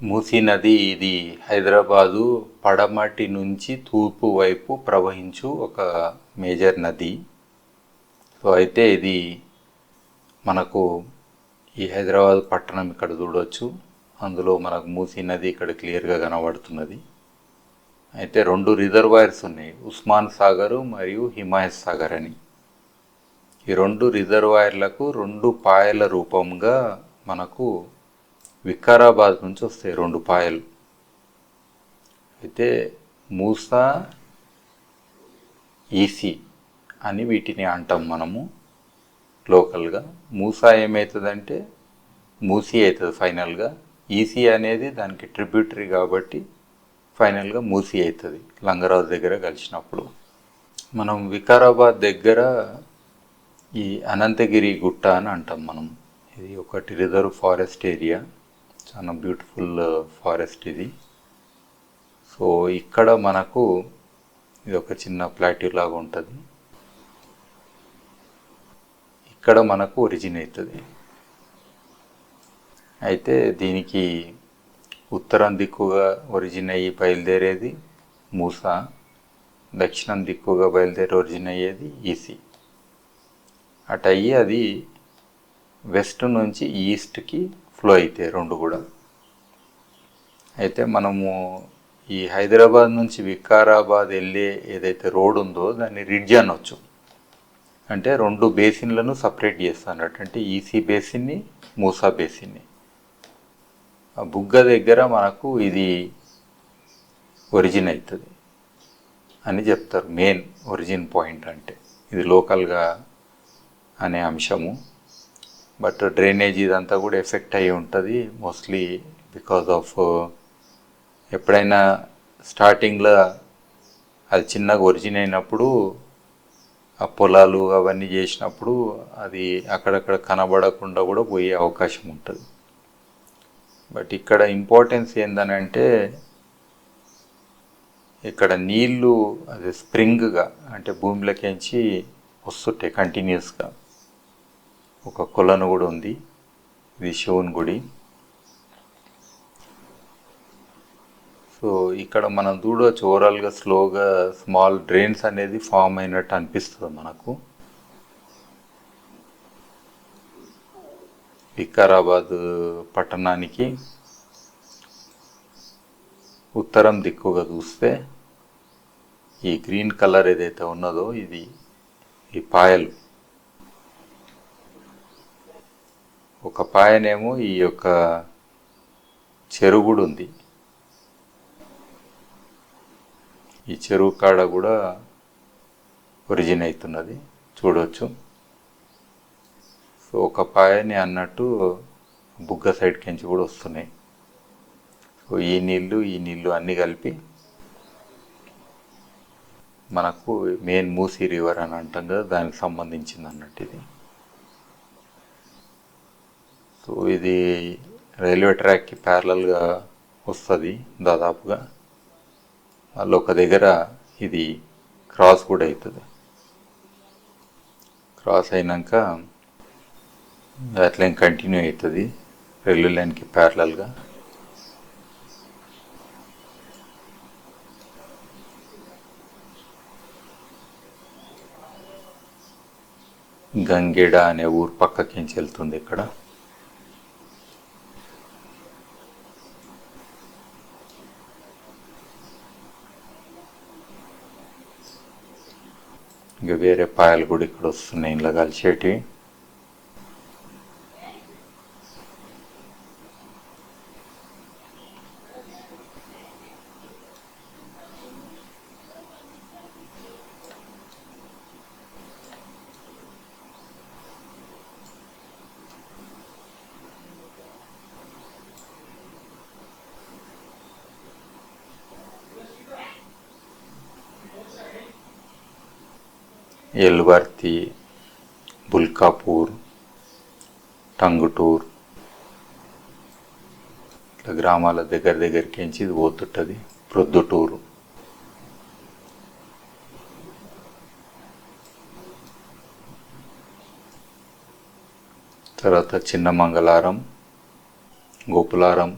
మూసీ నది ఇది హైదరాబాదు పడమటి నుంచి తూర్పు వైపు ప్రవహించు ఒక మేజర్ నది. సో అయితే ఇది మనకు ఈ హైదరాబాద్ పట్టణం ఇక్కడ చూడవచ్చు. అందులో మనకు మూసీ నది ఇక్కడ క్లియర్గా కనబడుతున్నది. అయితే 2 రిజర్వాయర్స్ ఉన్నాయి, ఉస్మాన్ సాగర్ మరియు హిమాయత్ సాగర్ అని. ఈ 2 రిజర్వాయర్లకు 2 పాయల రూపంగా మనకు వికారాబాద్ నుంచి వస్తాయి 2 పాయలు. అయితే మూసా ఈసీ అని వీటిని అంటాం మనము లోకల్గా. మూసా ఏమవుతుందంటే మూసీ అవుతుంది ఫైనల్గా. ఈసీ అనేది దానికి ట్రిబ్యూటరీ కాబట్టి ఫైనల్గా మూసీ అవుతుంది లంగరాజు దగ్గర కలిసినప్పుడు. మనం వికారాబాద్ దగ్గర ఈ అనంతగిరి గుట్ట అని అంటాం మనం. ఇది ఒకటి రిజర్వ్ ఫారెస్ట్ ఏరియా, చాలా బ్యూటిఫుల్ ఫారెస్ట్ ఇది. సో ఇక్కడ మనకు ఇది ఒక చిన్న ప్లాట్యూ లాగా ఉంటుంది. ఇక్కడ మనకు ఒరిజిన్ అవుతుంది. అయితే దీనికి ఉత్తరం దిక్కుగా ఒరిజిన్ అయ్యి బయలుదేరేది మూసా, దక్షిణం దిక్కుగా బయలుదేరి ఒరిజిన్ అయ్యేది ఈసీ. అటు అయ్యి అది వెస్ట్ నుంచి ఈస్ట్కి ఫ్లో అవుతాయి 2 కూడా. అయితే మనము ఈ హైదరాబాద్ నుంచి వికారాబాద్ వెళ్ళే ఏదైతే రోడ్ ఉందో దాన్ని రిడ్జ్ అనొచ్చు. అంటే 2 బేసిన్లను సపరేట్ చేస్తానట్టు, అంటే ఈసీ బేసిన్ని, మూసా బేసిన్ని. ఆ బుగ్గ దగ్గర మనకు ఇది ఒరిజిన్ అవుతుంది అని చెప్తారు. మెయిన్ ఒరిజిన్ పాయింట్ అంటే ఇది లోకల్గా అనే అంశము. బట్ డ్రైనేజ్ ఇదంతా కూడా ఎఫెక్ట్ అయ్యి ఉంటుంది మోస్ట్లీ బికాజ్ ఆఫ్ ఎప్పుడైనా స్టార్టింగ్లో అది చిన్నగా ఒరిజిన్ అయినప్పుడు ఆ పొలాలు అవన్నీ చేసినప్పుడు అది అక్కడక్కడ కనబడకుండా కూడా పోయే అవకాశం ఉంటుంది. బట్ ఇక్కడ ఇంపార్టెన్స్ ఏందనంటే ఇక్కడ నీళ్ళు అది స్ప్రింగ్గా అంటే భూమిలోకించి వస్తుంటాయి కంటిన్యూస్గా. ఒక కొలను కూడా ఉంది, ఇది శివుని గుడి. సో ఇక్కడ మనం చూడవచ్చు ఓవరాల్గా స్లోగా స్మాల్ డ్రైన్స్ అనేది ఫామ్ అయినట్టు అనిపిస్తుంది మనకు. వికారాబాద్ పట్టణానికి ఉత్తరం దిక్కుగా చూస్తే ఈ గ్రీన్ కలర్ ఏదైతే ఉన్నదో ఇది ఈ పాయలు. ఒక పాయనేమో ఈ యొక్క చెరువు కూడా ఉంది. ఈ చెరువు కాడ కూడా ఒరిజిన్ అవుతున్నది చూడవచ్చు. సో ఒక పాయని అన్నట్టు బుగ్గ సైడ్కి నుంచి కూడా వస్తున్నాయి. సో ఈ నీళ్ళు అన్నీ కలిపి మనకు మెయిన్ మూసీ రివర్ అని అంటాం కదా, దానికి సంబంధించింది అన్నట్టు ఇది. సో ఇది రైల్వే ట్రాక్కి ప్యారలల్గా వస్తుంది దాదాపుగా. వాళ్ళు ఒక దగ్గర ఇది క్రాస్ కూడా అవుతుంది. క్రాస్ అయినాక అట్లా కంటిన్యూ అవుతుంది రైల్వే లైన్కి ప్యారలల్గా. గంగేడ అనే ఊరు పక్కకించి వెళ్తుంది ఇక్కడ. ఇంకా వేరే పాయలు కూడా ఇక్కడ వస్తున్నాయి ఇలా కలిసేటివి. ఎల్వర్తి, బుల్కాపూర్, టంగుటూర్ ఇట్లా గ్రామాల దగ్గరికి ఇది పోతుంటుంది. ప్రొద్దుటూరు, తర్వాత చిన్న మంగళారం, గోపులారం,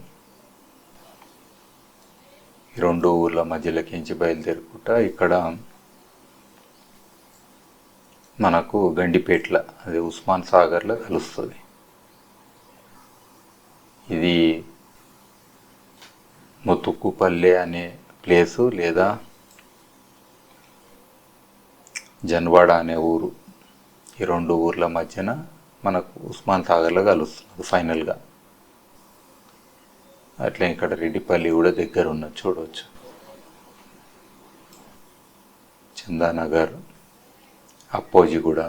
ఈ రెండు ఊర్ల మధ్యలోకించి బయలుదేరుకుంటా ఇక్కడ మనకు గండిపేట్ల అది ఉస్మాన్ సాగర్లో కలుస్తుంది. ఇది ముతుక్కుపల్లె అనే ప్లేసు లేదా జన్వాడ అనే ఊరు, ఈ రెండు ఊర్ల మధ్యన మనకు ఉస్మాన్ సాగర్లో కలుస్తుంది ఫైనల్గా. అట్లా ఇక్కడ రెడ్డిపల్లి కూడా దగ్గర ఉన్నది చూడవచ్చు. చందానగర్, అప్పోజిగూడ,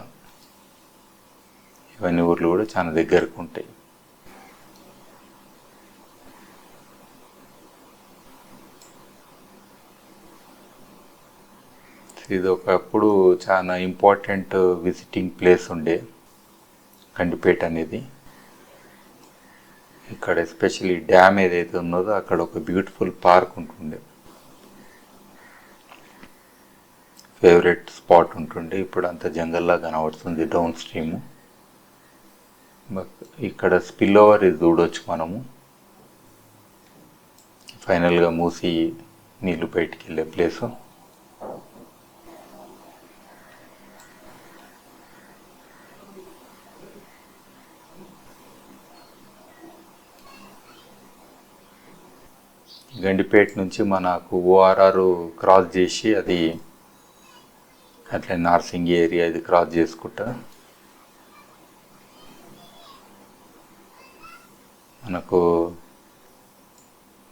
ఇవన్నీ ఊర్లు కూడా చాలా దగ్గరకు ఉంటాయి. ఇది ఒకప్పుడు చాలా ఇంపార్టెంట్ విజిటింగ్ ప్లేస్ ఉండే గండిపేట అనేది. ఇక్కడ ఎస్పెషల్లీ డ్యామ్ ఏదైతే ఉన్నదో అక్కడ ఒక బ్యూటిఫుల్ పార్క్ ఉంటుండే, ఫేవరెట్ స్పాట్ ఉంటుండే. ఇప్పుడు అంత జంగల్లా కనబడుతుంది డౌన్ స్ట్రీము. ఇక్కడ స్పిల్ ఓవర్ ఇది చూడవచ్చు మనము. ఫైనల్గా మూసి నీళ్ళు బయటికి వెళ్ళే ప్లేసు. గండిపేట నుంచి మనకు ఓఆర్ఆర్ క్రాస్ చేసి అది అట్లా నార్సింగ్ ఏరియా ఇది క్రాస్ చేసుకుంటా మనకు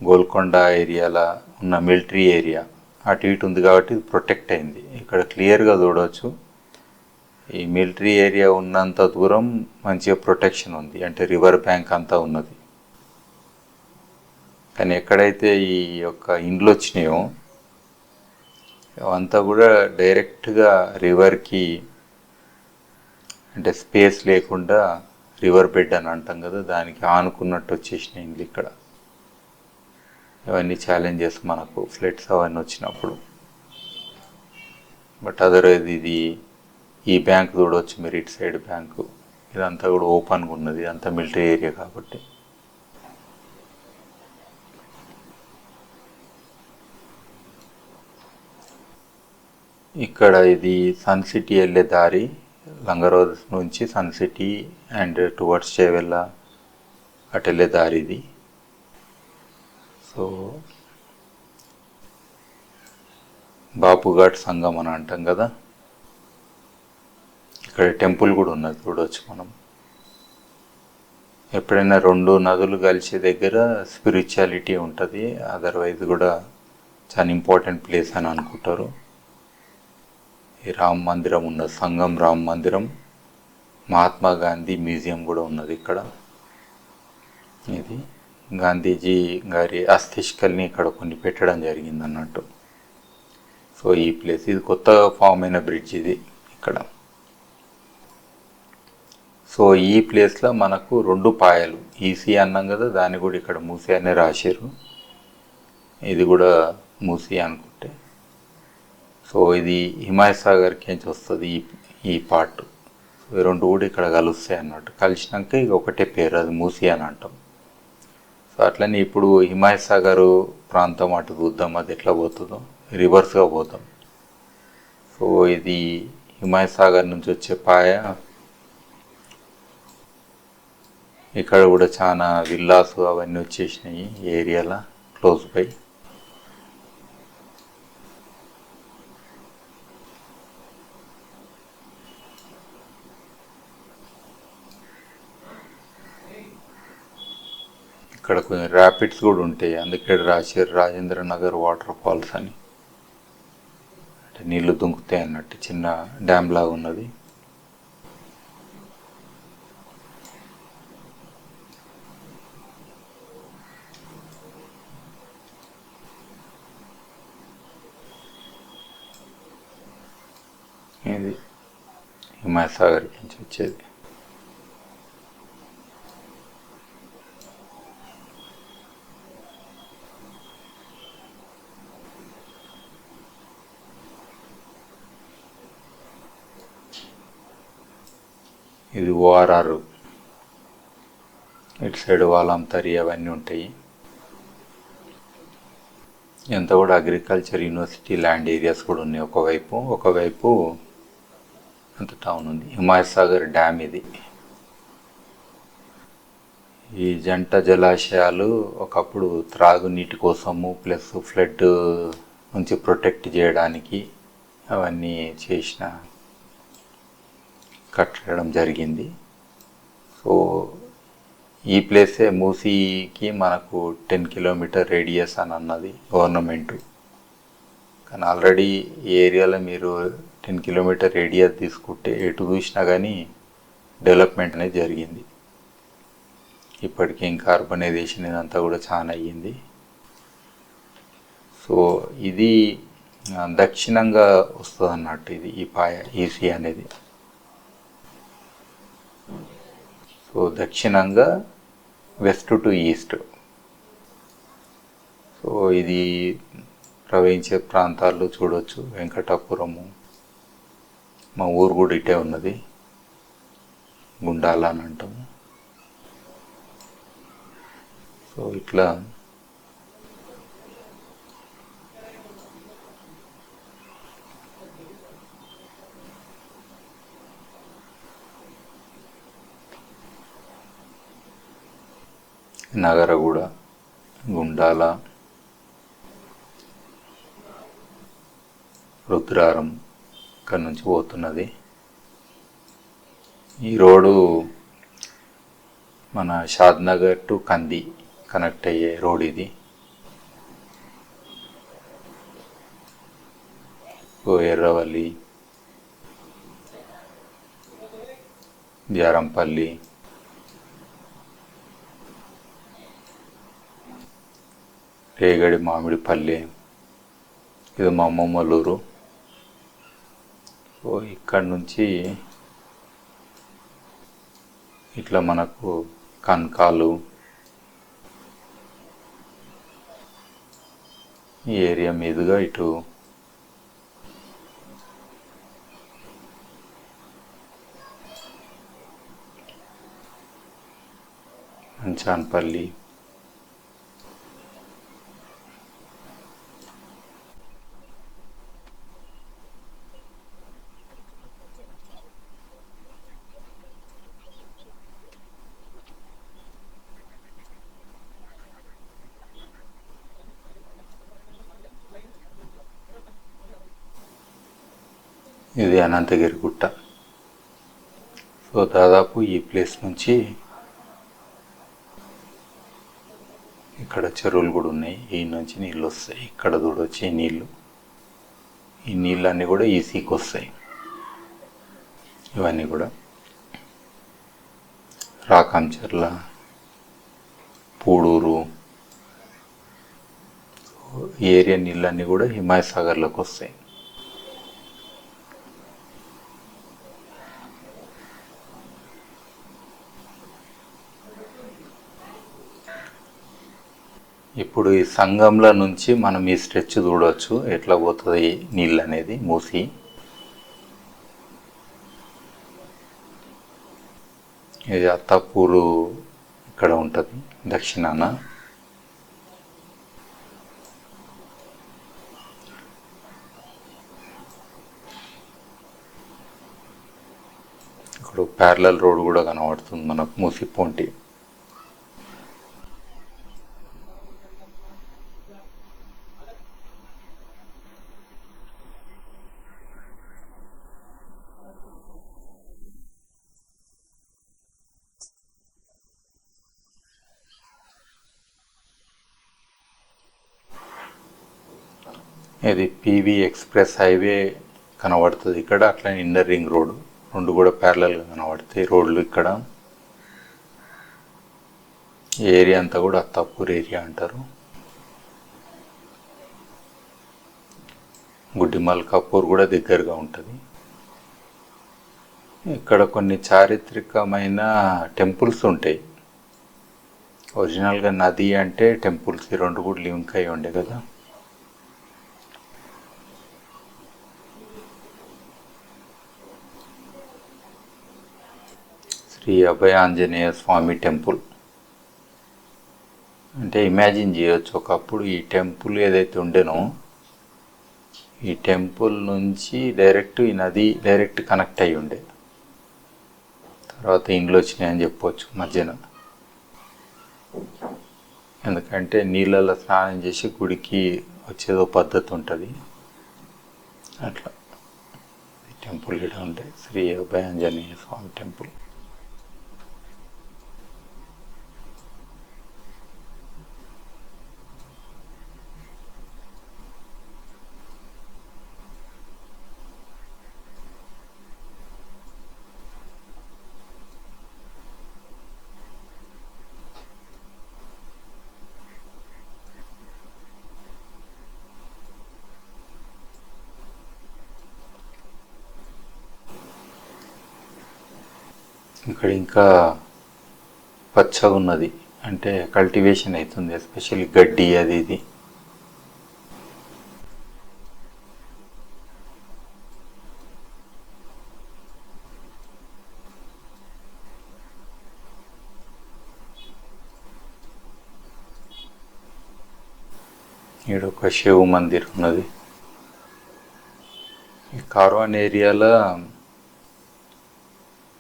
గోల్కొండ ఏరియాలో ఉన్న మిలిటరీ ఏరియా అటు ఇటు ఉంది కాబట్టి ఇది ప్రొటెక్ట్ అయింది. ఇక్కడ క్లియర్గా చూడవచ్చు ఈ మిలిటరీ ఏరియా ఉన్నంత దూరం మంచిగా ప్రొటెక్షన్ ఉంది, అంటే రివర్ బ్యాంక్ అంతా ఉన్నది. కానీ ఎక్కడైతే ఈ యొక్క ఇండ్లు వచ్చినాయో అవంతా కూడా డైరెక్ట్గా రివర్కి, అంటే స్పేస్ లేకుండా రివర్ బెడ్ అని అంటాం కదా, దానికి ఆనుకున్నట్టు వచ్చేసినాయి ఇండ్లు ఇక్కడ. ఇవన్నీ ఛాలెంజెస్ మనకు ఫ్లడ్స్ అవన్నీ వచ్చినప్పుడు. బట్ ఇది ఈ బ్యాంక్ చూడవచ్చు మీరు, ఇటు సైడ్ బ్యాంకు ఇదంతా కూడా ఓపెన్గా ఉన్నది, అంతా మిలిటరీ ఏరియా కాబట్టి. ఇక్కడ ఇది సన్ సిటీ వెళ్ళే దారి, లంగరోడ్ నుంచి Sun City and towards Chevella అటు వెళ్ళే దారి ఇది. సో బాపుఘాట్ సంఘం అని అంటాం కదా, ఇక్కడ టెంపుల్ కూడా ఉన్నది చూడవచ్చు మనం. ఎప్పుడైనా రెండు నదులు కలిసే దగ్గర స్పిరిచువాలిటీ ఉంటుంది, అదర్వైజ్ కూడా చాలా ఇంపార్టెంట్ ప్లేస్ అని అనుకుంటారు. ఈ రామ్ మందిరం ఉన్నది, సంగం రామ్ మందిరం, మహాత్మా గాంధీ మ్యూజియం కూడా ఉన్నది ఇక్కడ. ఇది గాంధీజీ గారి అస్థిష్కల్ని ఇక్కడ కొన్ని పెట్టడం జరిగింది అన్నట్టు. సో ఈ ప్లేస్ ఇది కొత్తగా ఫామ్ అయిన బ్రిడ్జ్ ఇది ఇక్కడ. సో ఈ ప్లేస్లో మనకు రెండు పాయలు, ఈసీ అన్నాం కదా, దాన్ని కూడా ఇక్కడ మూసి అనే రాశారు, ఇది కూడా మూసి అనుకుంటే. సో ఇది హిమాయత్ సాగర్కి నుంచి వస్తుంది ఈ పార్ట్. సో ఈ రెండు కూడా ఇక్కడ కలుస్తాయి అన్నట్టు, కలిసినాక ఇక ఒకటే పేరు, అది మూసి అని అంటాం. సో అట్లనే ఇప్పుడు హిమాయత్ సాగర్ ప్రాంతం అటు చూద్దాం, అది ఎట్లా పోతుందో, రివర్స్గా పోతాం. సో ఇది హిమాయత్ సాగర్ నుంచి వచ్చే పాయ. ఇక్కడ కూడా చాలా విల్లాస్ అవన్నీ వచ్చేసినాయి ఈ ఏరియాలో క్లోజ్ బై. ఇక్కడ కొంచెం ర్యాపిడ్స్ కూడా ఉంటాయి, అందుకే రాశారు రాజేంద్ర నగర్ వాటర్ ఫాల్స్ అని, అంటే నీళ్లు దుంకుతాయి అన్నట్టు, చిన్న డ్యామ్ లాగా ఉన్నది. ఇది హిమాయత్ సాగర్ నుంచి వచ్చేది. ఇది ఓఆర్ఆర్, ఇటు సైడ్ వాలంతరి అవన్నీ ఉంటాయి. ఇదంతా కూడా అగ్రికల్చర్ యూనివర్సిటీ ల్యాండ్ ఏరియాస్ కూడా ఉన్నాయి. ఒకవైపు అంత టౌన్ ఉంది. హిమాయత్ సాగర్ డ్యామ్ ఇది. ఈ జంట జలాశయాలు ఒకప్పుడు త్రాగునీటి కోసము ప్లస్ ఫ్లడ్ నుంచి ప్రొటెక్ట్ చేయడానికి అవన్నీ కట్టడం జరిగింది. సో ఈ ప్లేసే మూసీకి మనకు 10 కిలోమీటర్ రేడియస్ అని అన్నది గవర్నమెంటు. కానీ ఆల్రెడీ ఈ ఏరియాలో మీరు 10 కిలోమీటర్ రేడియస్ తీసుకుంటే ఎటు చూసినా కానీ డెవలప్మెంట్ అనేది జరిగింది. ఇప్పటికీ ఇంకా అర్బనైజేషన్ ఇదంతా కూడా చాలా అయ్యింది. సో ఇది దక్షిణంగా వస్తుంది అన్నట్టు ఇది ఈ పాయ ఈసీ అనేది. సో దక్షిణంగా వెస్ట్ టు ఈస్ట్. సో ఇది ప్రవహించే ప్రాంతాల్లో చూడవచ్చు. వెంకటాపురము, మా ఊరు కూడా ఇటే ఉన్నది, గుండాల అని అంటాము. సో ఇట్లా నగరగూడ, గుండాల, రుద్రారం ఇక్కడ నుంచి పోతున్నది. ఈ రోడ్డు మన షాద్నగర్ టు కంది కనెక్ట్ అయ్యే రోడ్ ఇది. ఎర్రవల్లి, జారంపల్లి, రేగడి మామిడిపల్లి, ఇది మా అమ్మమ్మలూరు. సో ఇక్కడ నుంచి ఇట్లా మనకు కన్కాలు ఈ ఏరియా మీదుగా ఇటు అంచాన్పల్లి, ఇది అనంతగిరి గుట్ట. సో దాదాపు ఈ ప్లేస్ నుంచి ఇక్కడ చెరువులు కూడా ఉన్నాయి. ఈ నుంచి నీళ్ళు వస్తాయి. ఇక్కడ చూడొచ్చు ఈ నీళ్ళన్నీ కూడా ఈసీకి వస్తాయి. ఇవన్నీ కూడా రాకంచర్ల, పూడూరు ఈ ఏరియా నీళ్ళన్నీ కూడా హిమాయత్ సాగర్లోకి వస్తాయి. ఇప్పుడు ఈ సంగంలో నుంచి మనం ఈ స్ట్రెచ్ చూడవచ్చు ఎట్లా పోతుంది నీళ్ళు అనేది. మూసి ఇది అత్తాపూరు ఇక్కడ ఉంటుంది దక్షిణాన. ఇక్కడ ప్యారలల్ రోడ్ కూడా కనబడుతుంది మనకు మూసి పొంటి. ఇది పీవీ ఎక్స్ప్రెస్ హైవే కనబడుతుంది ఇక్కడ. అట్లా ఇన్నర్ రింగ్ రోడ్ రెండు కూడా ప్యారలల్గా కనబడతాయి రోడ్లు. ఇక్కడ ఏరియా అంతా కూడా అత్తాపూర్ ఏరియా అంటారు. గుడ్డి మల్కాపూర్ కూడా దగ్గరగా ఉంటుంది. ఇక్కడ కొన్ని చారిత్రకమైన టెంపుల్స్ ఉంటాయి. ఒరిజినల్గా నది అంటే టెంపుల్స్ ఈ రెండు కూడా లింక్ అయి ఉండే కదా. శ్రీ అభయ ఆంజనేయ స్వామి టెంపుల్, అంటే ఇమాజిన్ చేయొచ్చు, ఒకప్పుడు ఈ టెంపుల్ ఏదైతే ఉండేనో ఈ టెంపుల్ నుంచి డైరెక్ట్ ఈ నది డైరెక్ట్ కనెక్ట్ అయ్యి ఉండే. తర్వాత ఇండ్లు వచ్చినాయని చెప్పవచ్చు మధ్యన. ఎందుకంటే నీళ్ళల్లో స్నానం చేసి గుడికి వచ్చేదో పద్ధతి ఉంటుంది అట్లా. టెంపుల్ ఇక్కడ ఉండే శ్రీ అభయాంజనేయ స్వామి టెంపుల్. ఇక్కడ ఇంకా పచ్చగా ఉన్నది, అంటే కల్టివేషన్ అవుతుంది, ఎస్పెషల్లీ గడ్డి అది ఇది. ఇక్కడ ఒక శివ మందిర్ ఉన్నది. ఈ కార్వాన్ ఏరియాలో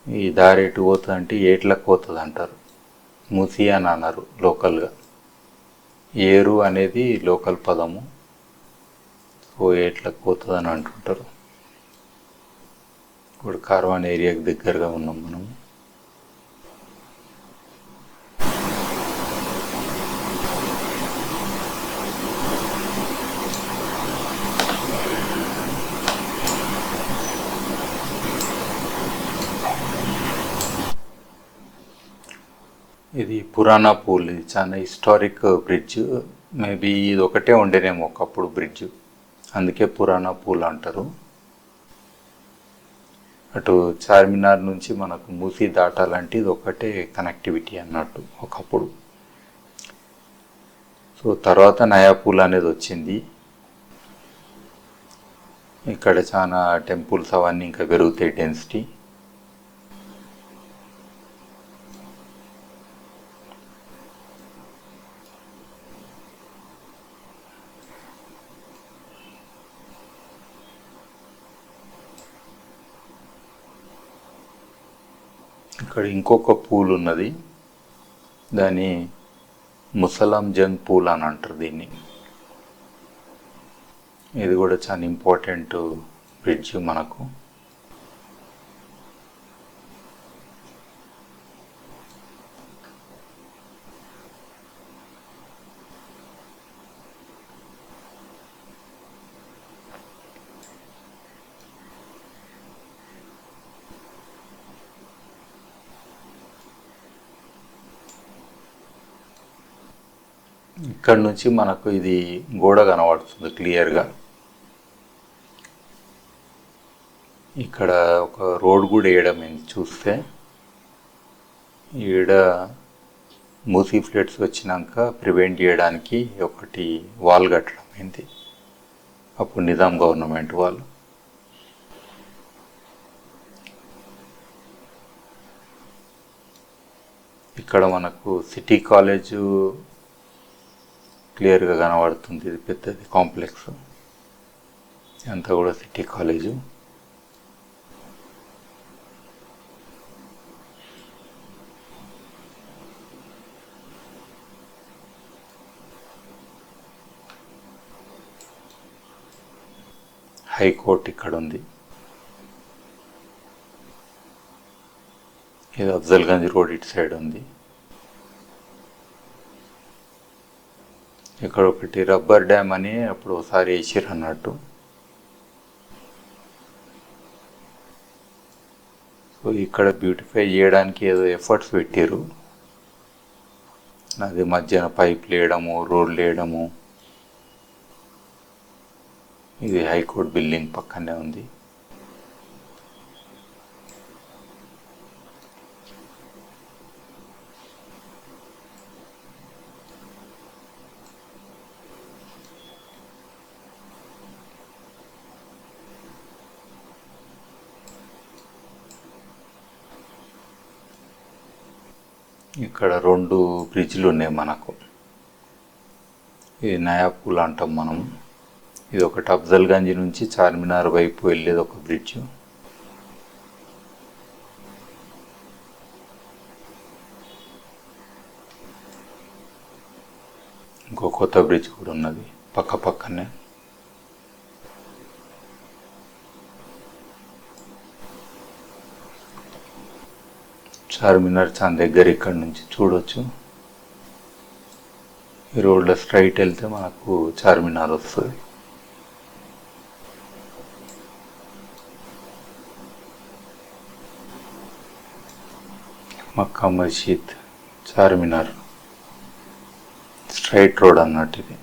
ఈ దారి ఎటు పోతుంది అంటే ఏట్లకు పోతుంది అంటారు, మూసి అని అన్నారు లోకల్గా. ఏరు అనేది లోకల్ పదము, సో ఏట్లకు పోతుంది అని అంటుంటారు. ఇప్పుడు కార్వాన్ ఏరియాకి దగ్గరగా ఉన్నాం మనము. ఇది పురాణా పూల్, ఇది చాలా హిస్టారిక్ బ్రిడ్జ్. మేబీ ఇది ఒకటే ఉండేనేమో ఒకప్పుడు బ్రిడ్జ్, అందుకే పురాణా పూల్ అంటారు. అటు చార్మినార్ నుంచి మనకు మూసీ దాటాలంటే ఇది ఒకటే కనెక్టివిటీ అన్నట్టు ఒకప్పుడు. సో తర్వాత నయా పూల్ అనేది వచ్చింది. ఇక్కడ చాలా టెంపుల్స్ అవన్నీ ఇంకా పెరుగుతాయి డెన్సిటీ. ఇక్కడ ఇంకొక పూల్ ఉన్నది, దాన్ని ముసలాం జంగ్ పూల్ అని అంటారు దీన్ని. ఇది కూడా చాలా ఇంపార్టెంట్ బ్రిడ్జ్ మనకు. ఇక్కడ నుంచి మనకు ఇది గోడ కనబడుతుంది క్లియర్గా. ఇక్కడ ఒక రోడ్ కూడా వేయడమైంది చూస్తే. ఈడ మూసీ ఫ్లడ్స్ వచ్చినాక ప్రివెంట్ చేయడానికి ఒకటి వాల్ కట్టడం అయింది, అప్పుడు నిజాం గవర్నమెంట్ వాళ్ళు. ఇక్కడ మనకు సిటీ కాలేజు క్లియర్గా కనబడుతుంది, ఇది పెద్దది కాంప్లెక్స్ అంతా కూడా సిటీ కాలేజు. హైకోర్టు ఇక్కడ ఉంది. ఇది అఫ్జల్గంజ్ రోడ్ ఇటు సైడ్ ఉంది. ఇక్కడ ఒకటి రబ్బర్ డ్యామ్ అని అప్పుడు ఒకసారి వేసిర్రు అన్నట్టు. సో ఇక్కడ బ్యూటిఫై చేయడానికి ఏదో ఎఫర్ట్స్ పెట్టారు, అది మధ్యన పైపులు వేయడము, రోడ్లు వేయడము. ఇది హైకోర్టు బిల్డింగ్ పక్కనే ఉంది. ఇక్కడ 2 బ్రిడ్జ్లు ఉన్నాయి మనకు. ఇది నయాపూల్ అంటాం మనం. ఇది ఒకటి అఫ్జల్గంజ్ నుంచి చార్మినార్ వైపు వెళ్ళేది ఒక బ్రిడ్జ్. ఇంకో కొత్త బ్రిడ్జ్ కూడా ఉన్నది పక్క పక్కనే. చార్మినార్ చాలా దగ్గర ఇక్కడ నుంచి చూడవచ్చు. ఈ రోడ్లో స్ట్రైట్ వెళ్తే మనకు చార్మినార్ వస్తుంది. మక్కా మస్జిద్, చార్మినార్ స్ట్రైట్ రోడ్ అన్నట్టు ఇది.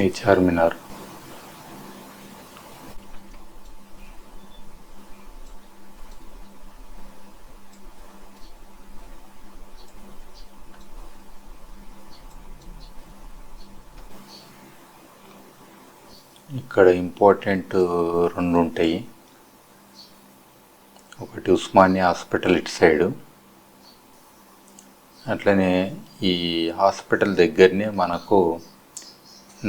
ఈ చార్మినార్ ఇక్కడ ఇంపార్టెంట్ రెండు ఉంటాయి. ఒకటి ఉస్మానియా హాస్పిటల్ ఇటు సైడు, అట్లనే ఈ హాస్పిటల్ దగ్గరనే మనకు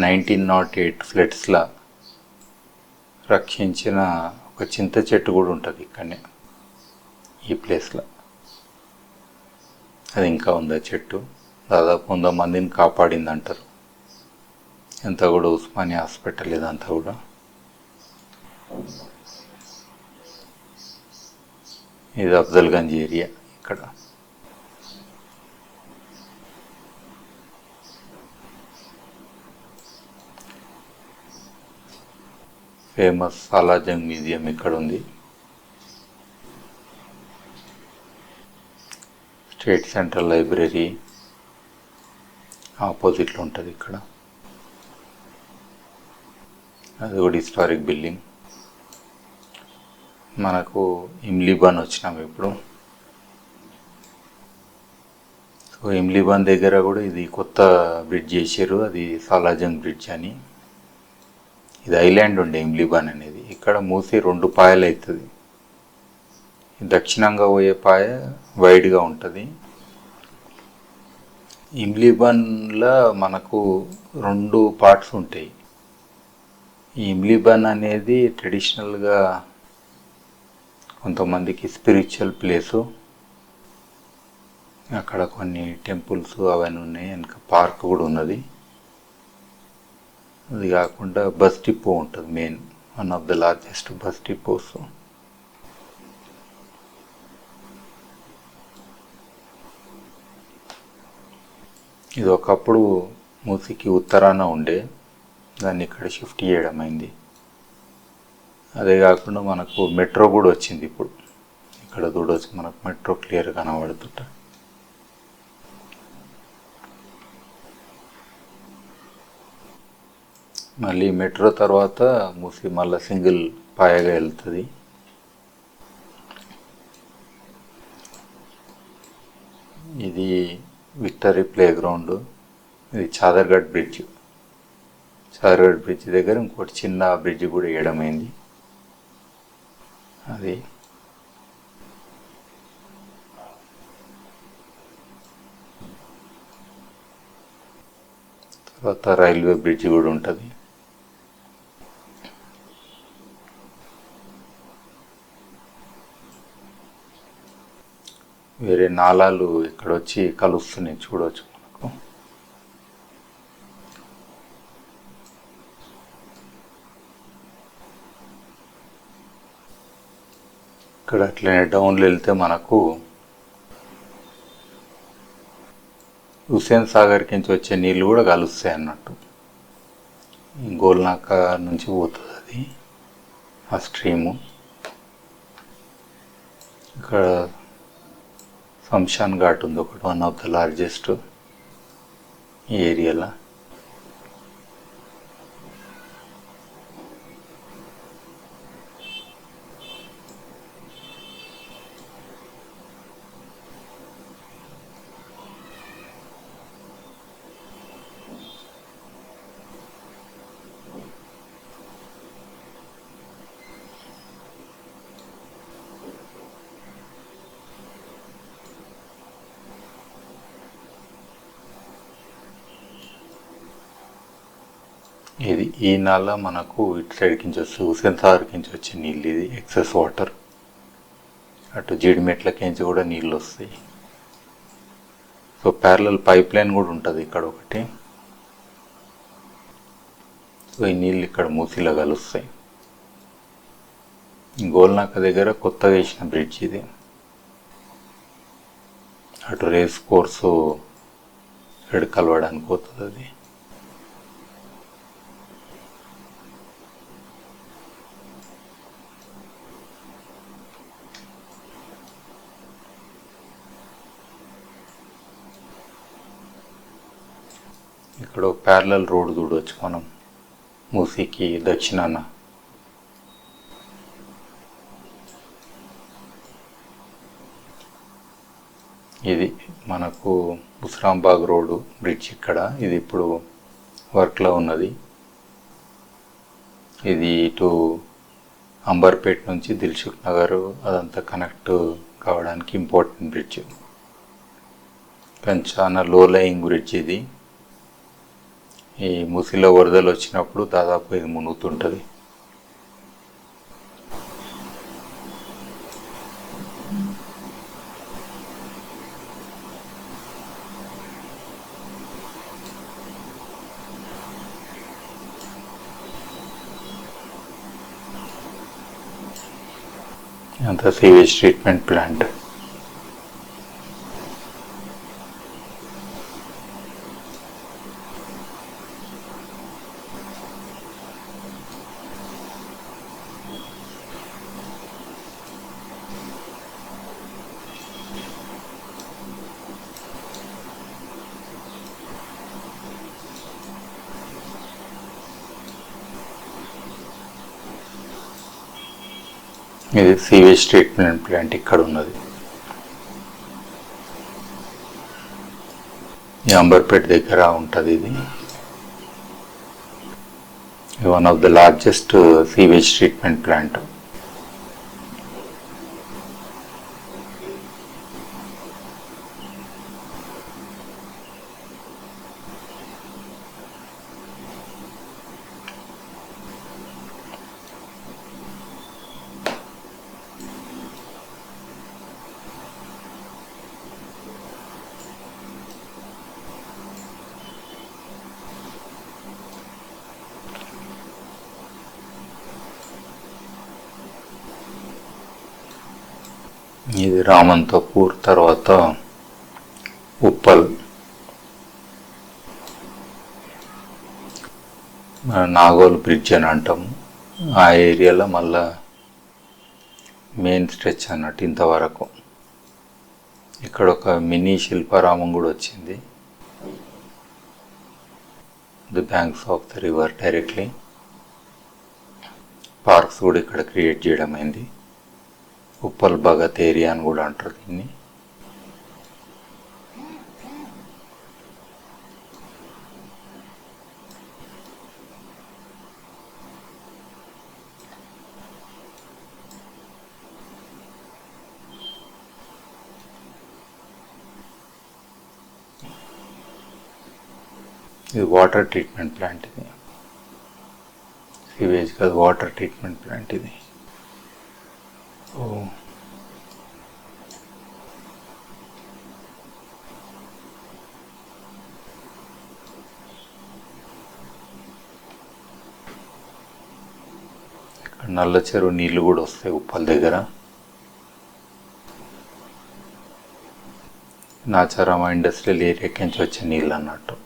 1908 ఫ్లడ్స్లో రక్షించిన ఒక చింత చెట్టు కూడా ఉంటుంది ఇక్కడనే ఈ ప్లేస్లో. అది ఇంకా ఉంది ఆ చెట్టు. దాదాపు 100 మందిని కాపాడింది అంటారు. అంతా కూడా ఉస్మానియా హాస్పిటల్ ఇదంతా కూడా. ఇది అఫ్జల్గంజ్ ఏరియా. ఇక్కడ ఫేమస్ సాలార్జంగ్ మ్యూజియం ఇక్కడ ఉంది. స్టేట్ సెంట్రల్ లైబ్రరీ ఆపోజిట్లో ఉంటుంది ఇక్కడ. అది కూడా హిస్టారిక్ బిల్డింగ్. మనకు ఇమ్లీబాన్ వచ్చినాము ఇప్పుడు. సో ఇమ్లీబాన్ దగ్గర కూడా ఇది కొత్త బ్రిడ్జ్ చేశారు, అది సాలార్జంగ్ బ్రిడ్జ్ అని. ఇది ఐలాండ్ ఉండే ఇమ్లీబాన్ అనేది. ఇక్కడ మూసి 2 పాయలు అవుతుంది. దక్షిణంగా పోయే పాయ వైడ్గా ఉంటుంది. ఇమ్లీబాన్లో మనకు 2 పార్ట్స్ ఉంటాయి. ఈ ఇమ్లీబాన్ అనేది ట్రెడిషనల్గా కొంతమందికి స్పిరిచువల్ ప్లేసు. అక్కడ కొన్ని టెంపుల్స్ అవన్నీ ఉన్నాయి. వెనక పార్క్ కూడా ఉన్నది. అది కాకుండా బస్ డిపో ఉంటుంది, main one of the largest bus depots. ఇది ఒకప్పుడు మూసికి ఉత్తరాన ఉండే, దాన్ని ఇక్కడ షిఫ్ట్ చేయడం అయింది. అదే కాకుండా మనకు మెట్రో కూడా వచ్చింది ఇప్పుడు. ఇక్కడ చూడవచ్చు మనకు మెట్రో క్లియర్ కనబడుతుంట. మళ్ళీ మెట్రో తర్వాత మూసి మళ్ళీ సింగిల్ పాయగా వెళ్తుంది. ఇది విక్టరీ ప్లే గ్రౌండ్. ఇది చాదర్ఘడ్ బ్రిడ్జ్. చాదర్ఘడ్ బ్రిడ్జ్ దగ్గర ఇంకోటి చిన్న బ్రిడ్జ్ కూడా వేయడమైంది. అది తర్వాత రైల్వే బ్రిడ్జ్ కూడా ఉంటుంది. వేరే నాలాలు ఇక్కడ వచ్చి కలుస్తున్నాయి చూడవచ్చు మనకు. ఇక్కడ అట్లనే డౌన్లో వెళ్తే మనకు హుస్సేన్ సాగర్కి నుంచి వచ్చే నీళ్ళు కూడా కలుస్తాయి అన్నట్టు. గోల్నాక నుంచి పోతుంది అది ఆ స్ట్రీము. ఇక్కడ శంషాన్ ఘాట్ ఉంది ఒకటి, వన్ ఆఫ్ ద లార్జెస్ట్ ఈ ఏరియాలో. ఈ నాల మనకు ఇటు సైడ్ కించి వస్తుంది హుసేన్ సాగర్ కించి వచ్చే నీళ్ళు, ఇది ఎక్సెస్ వాటర్. అటు జీడిమెట్లకించి కూడా నీళ్ళు వస్తాయి. సో ప్యారలల్ పైప్ లైన్ కూడా ఉంటుంది ఇక్కడ ఒకటి. సో ఈ నీళ్ళు ఇక్కడ మూసీలో కలుస్తాయి. గోల్నాక దగ్గర కొత్తగా వేసిన బ్రిడ్జ్ ఇది. అటు రేస్ కోర్సు ఇక్కడ కలవడానికి పోతుంది అది. ఇక్కడ ప్యారలల్ రోడ్ చూడవచ్చు మనం మూసీకి దక్షిణాన. ఇది మనకు ముస్రాంబాగ్ రోడ్డు బ్రిడ్జ్ ఇక్కడ. ఇది ఇప్పుడు వర్క్లో ఉన్నది. ఇది ఇటు అంబర్పేట్ నుంచి దిల్సుఖ్ నగర్ అదంతా కనెక్ట్ కావడానికి ఇంపార్టెంట్ బ్రిడ్జ్. కానీ చాలా లో లయింగ్ బ్రిడ్జ్ ఇది. ఈ మూసీలో వరదలు వచ్చినప్పుడు దాదాపు ఇది మునుగుతుంటుంది. అంతా సీవేజ్ ట్రీట్మెంట్ ప్లాంట్. ఇది సీవేజ్ ట్రీట్మెంట్ ప్లాంట్ ఇక్కడ ఉన్నది. ఈ అంబర్పేట్ దగ్గర ఉంటుంది. ఇది one of the largest sewage treatment plant. ఇది రామంతపూర్, తర్వాత ఉప్పల్, నాగోల్ బ్రిడ్జ్ అని అంటాము. ఆ ఏరియాలో మళ్ళా మెయిన్ స్ట్రెచ్ అన్నట్టు ఇంతవరకు. ఇక్కడ ఒక మినీ శిల్పారామం కూడా వచ్చింది. The banks of the river directly. Parks కూడా ఇక్కడ క్రియేట్ చేయడం అయింది. ఉప్పల్ భగత్ ఏరియా అని కూడా అంటారు దీన్ని. ఇది వాటర్ ట్రీట్మెంట్ ప్లాంట్. ఇది సివేజ్ కాదు, వాటర్ ట్రీట్మెంట్ ప్లాంట్ ఇది. ఇక్కడ నల్ల చెరువు నీళ్ళు కూడా వస్తాయి ఉప్పల్ దగ్గర. నాచారామ ఇండస్ట్రియల్ ఏరియాకి నుంచి వచ్చే నీళ్ళు అన్నట్టు.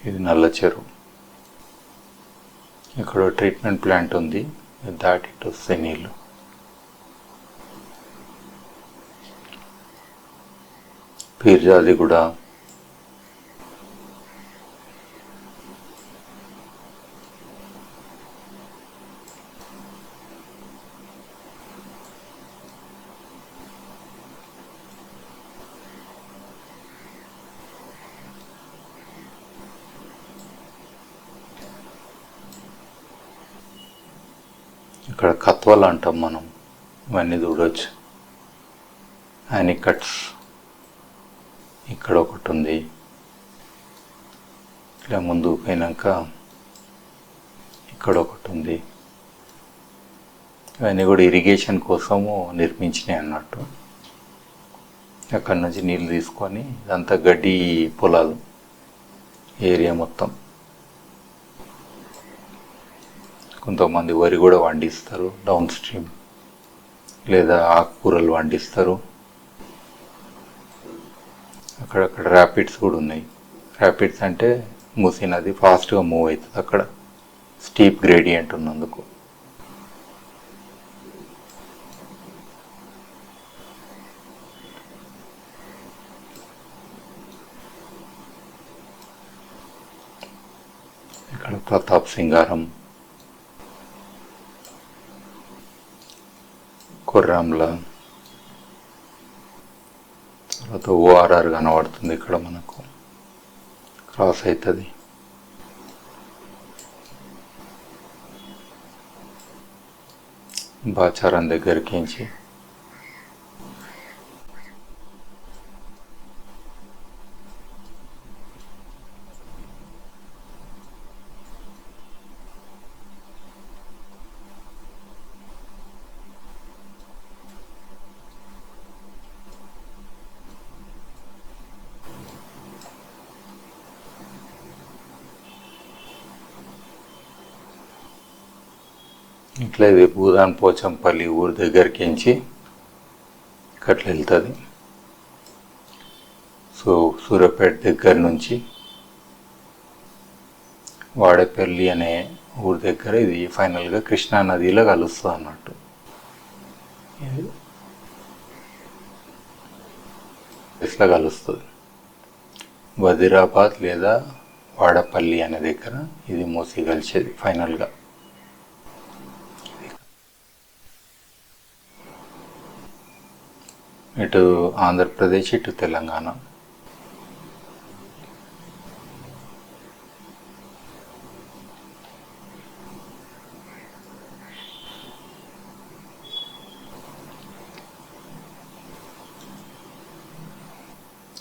ఇది నల్ల చెరువు. ఇక్కడ ట్రీట్మెంట్ ప్లాంట్ ఉంది, దాటి ఇటు వస్తాయి నీళ్ళు. పీర్జాది కూడా ఇక్కడ కత్వలు అంటాం మనం, ఇవన్నీ చూడవచ్చు. యానికట్స్ ఇక్కడ ఒకటి ఉంది. ఇలా ముందుకు పోయినాక ఇక్కడ ఒకటి ఉంది. ఇవన్నీ కూడా ఇరిగేషన్ కోసము నిర్మించినాయి అన్నట్టు. అక్కడి నుంచి నీళ్ళు తీసుకొని ఇదంతా గడ్డి పొలాలు ఏరియా మొత్తం. కొంతమంది వరి కూడా పండిస్తారు డౌన్ స్ట్రీమ్, లేదా ఆకుకూరలు పండిస్తారు. అక్కడక్కడ ర్యాపిడ్స్ కూడా ఉన్నాయి. ర్యాపిడ్స్ అంటే మూసీ నది ఫాస్ట్గా మూవ్ అవుతుంది అక్కడ, స్టీప్ గ్రేడియంట్ ఉన్నందుకు. ఇక్కడ ప్రతాప్ సింగారం, కొర్రాంల, తర్వాత ఓఆర్ఆర్ కనబడుతుంది ఇక్కడ మనకు, క్రాస్ అవుతుంది. బాచారం దగ్గరికించి ఇట్లా ఇది భూదాన్ పోచంపల్లి ఊరి దగ్గరికించి అట్లా వెళ్తుంది. సో సూర్యాపేట దగ్గర నుంచి వాడపల్లి అనే ఊరి దగ్గర ఇది ఫైనల్గా కృష్ణా నదిలో కలుస్తుంది అన్నట్టు. ఇట్లా కలుస్తుంది వజీరాబాద్ లేదా వాడపల్లి అనే దగ్గర ఇది మూసి కలిసేది ఫైనల్గా. ఇటు ఆంధ్రప్రదేశ్, ఇటు తెలంగాణ.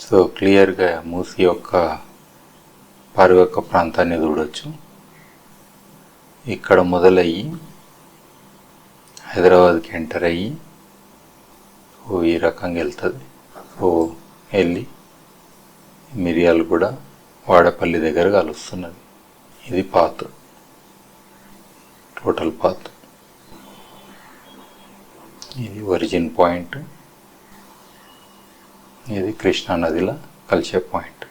సో క్లియర్గా మూసీ యొక్క పరివాహక ప్రాంతాన్ని చూడవచ్చు. ఇక్కడ మొదలయ్యి హైదరాబాద్కి ఎంటర్ అయ్యి ఈ రకంగా వెళ్తుంది. వెళ్ళి మిరియాలు కూడా వాడపల్లి దగ్గర కలుస్తున్నది. ఇది పాత్, టోటల్ పాత్. ఇది ఒరిజిన్ పాయింట్, ఇది కృష్ణా నదిలో కలిసే పాయింట్.